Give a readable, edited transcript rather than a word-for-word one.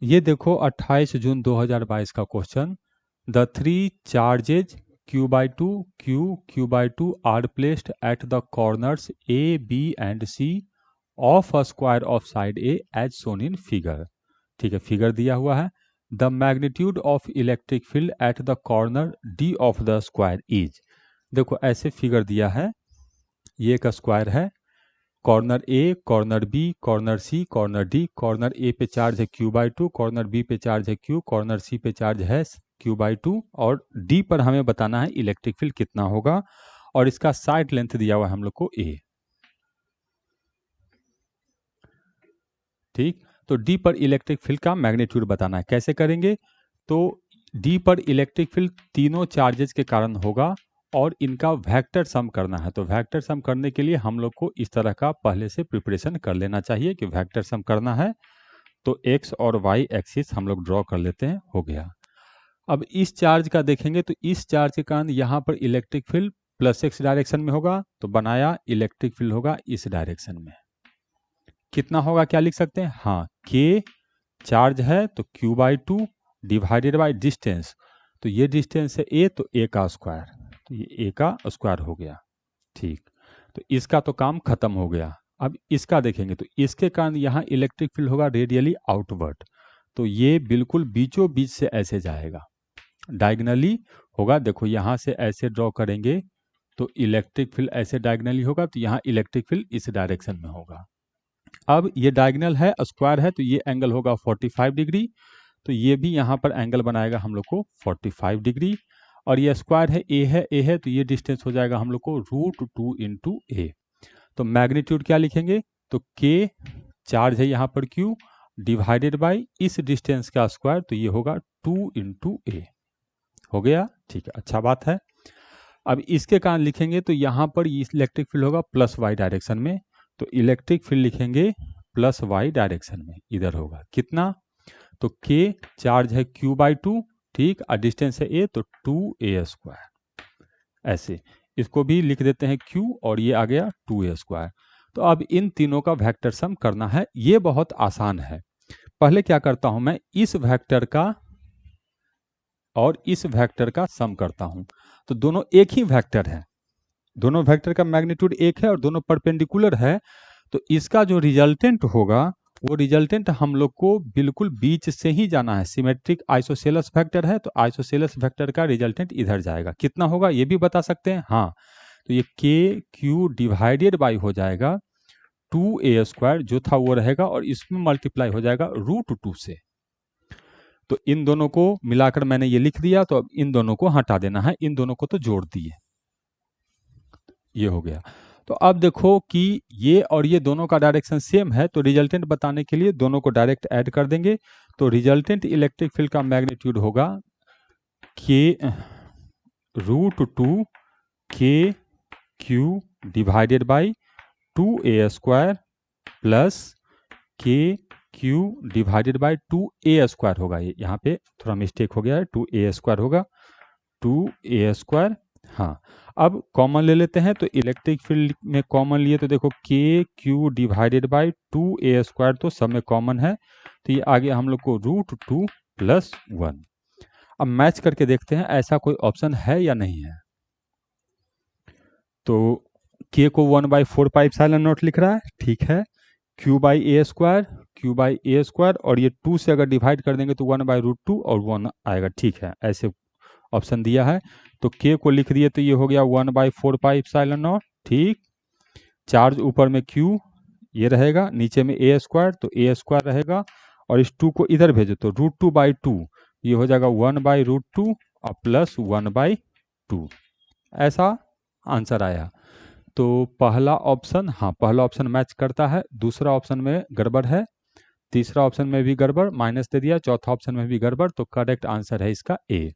ये देखो 28 जून 2022 का question. The three charges q by 2 q by 2 are placed at the corners a b and c of a square of side a as shown in figure। ठीक है, figure दिया हुआ है। The magnitude of electric field at the corner d of the square is. देखो ऐसे figure दिया है, ये एक स्क्वायर है, कॉर्नर ए, कॉर्नर बी, कॉर्नर सी, कॉर्नर डी। कॉर्नर ए पे चार्ज है q बाई 2, कॉर्नर बी पे चार्ज है q, कॉर्नर सी पे चार्ज है q बाई 2 और डी पर हमें बताना है इलेक्ट्रिक फील्ड कितना होगा और इसका साइड लेंथ दिया हुआ है हम लोग को a। ठीक, तो डी पर इलेक्ट्रिक फील्ड का मैग्नीट्यूड बताना है। कैसे करेंगे? तो डी पर इलेक्ट्रिक फील्ड तीनों चार्जेस के कारण होगा और इनका वेक्टर सम करना है। तो वेक्टर सम करने के लिए हम लोग को इस तरह का पहले से प्रिपरेशन कर लेना चाहिए कि वेक्टर सम करना है। तो एक्स और वाई एक्सिस हम लोग ड्रॉ कर लेते हैं, हो गया। अब इस चार्ज का देखेंगे तो इस चार्ज के कारण यहाँ पर electric field plus x direction में होगा, तो बनाया इलेक्ट्रिक फील्ड होगा इस डायरेक्शन में। कितना होगा, क्या लिख सकते हैं? हाँ, के चार्ज है तो q by 2 divided by distance, तो ये डिस्टेंस है a, तो a का स्क्वायर, तो ये a का स्क्वायर हो गया। ठीक, तो इसका तो काम खत्म हो गया। अब इसका देखेंगे तो इसके कारण यहाँ इलेक्ट्रिक फील्ड होगा रेडियली आउटवर्ड, तो ये बिल्कुल बीचों बीच से ऐसे जाएगा, डायगनली होगा। देखो यहाँ से ऐसे ड्रॉ करेंगे तो इलेक्ट्रिक फील्ड ऐसे डायगनली होगा, तो यहाँ इलेक्ट्रिक फील्ड इस डायरेक्शन में होगा। अब ये डायगनल है, स्क्वायर है, तो ये एंगल होगा 45 डिग्री, तो ये भी यहाँ पर एंगल बनाएगा हम लोग को 45 डिग्री। और ये स्क्वायर है, ए है, तो ये डिस्टेंस हो जाएगा हम लोग को √2 इंटू ए। तो मैग्नीट्यूड क्या लिखेंगे? तो के चार्ज है यहाँ पर q डिवाइडेड बाई इस डिस्टेंस का स्क्वायर, तो ये होगा 2 इंटू ए। हो गया, ठीक है, अच्छा बात है। अब इसके कारण लिखेंगे तो यहाँ पर इलेक्ट्रिक फील्ड होगा प्लस वाई डायरेक्शन में, तो इलेक्ट्रिक फील्ड लिखेंगे प्लस वाई डायरेक्शन में, इधर होगा कितना? तो k चार्ज है q बाई 2, ठीक, और डिस्टेंस है a, तो 2a स्क्वायर। ऐसे इसको भी लिख देते हैं q और ये आ गया 2a स्क्वायर। तो अब इन तीनों का वेक्टर सम करना है। ये बहुत आसान है। पहले क्या करता हूं, मैं इस वेक्टर का और इस वेक्टर का सम करता हूं, तो दोनों एक ही वेक्टर है, दोनों वेक्टर का मैग्नीट्यूड एक है और दोनों परपेंडिकुलर है, तो इसका जो रिजल्टेंट होगा वो रिजल्टेंट हम लोग को बिल्कुल बीच से ही जाना है। सिमेट्रिक आइसोसेलेस वेक्टर है, तो आइसोसेलेस वेक्टर का रिजल्टेंट इधर जाएगा। कितना होगा ये भी बता सकते हैं? हाँ, तो ये के क्यू डिवाइडेड बाई हो जाएगा 2a स्क्वायर, जो था वो रहेगा और इसमें मल्टीप्लाई हो जाएगा √2 से। तो इन दोनों को मिलाकर मैंने ये लिख दिया, तो अब इन दोनों को हटा देना है, इन दोनों को तो जोड़ दिए, ये हो गया। तो अब देखो कि ये और ये दोनों का डायरेक्शन सेम है, तो रिजल्टेंट बताने के लिए दोनों को डायरेक्ट ऐड कर देंगे। तो रिजल्टेंट इलेक्ट्रिक फील्ड का मैग्नीट्यूड होगा k √2 k q divided by 2a square plus k q divided by 2a square होगा। ये यहाँ पे थोड़ा मिस्टेक हो गया है, 2a स्क्वायर होगा, 2a स्क्वायर। हाँ, अब कॉमन ले लेते हैं, तो इलेक्ट्रिक फील्ड में कॉमन लिए तो देखो के q divided by 2a square तो सब में कॉमन है, तो ये आ गया हम लोग को √2 प्लस 1। अब मैच करके देखते हैं ऐसा कोई ऑप्शन है या नहीं है। तो k को 1/4 पाई एप्सिलॉन नॉट लिख रहा है, ठीक है, q बाई ए स्क्वायर और ये 2 से अगर डिवाइड कर देंगे तो 1/√2 और 1 आएगा, ठीक है, ऐसे ऑप्शन दिया है। तो k को लिख दिए तो ये हो गया 1/4 पाई एप्सिलॉन नॉट, ठीक, चार्ज ऊपर में q ये रहेगा, नीचे में a स्क्वायर, तो a स्क्वायर रहेगा और इस 2 को इधर भेजो तो √2/2 ये हो जाएगा 1/√2 और प्लस 1/2, ऐसा आंसर आया। तो पहला ऑप्शन, हाँ पहला ऑप्शन मैच करता है, दूसरा ऑप्शन में गड़बड़ है, तीसरा ऑप्शन में भी गड़बड़, माइनस दे दिया, चौथा ऑप्शन में भी गड़बड़, तो करेक्ट आंसर है इसका ए।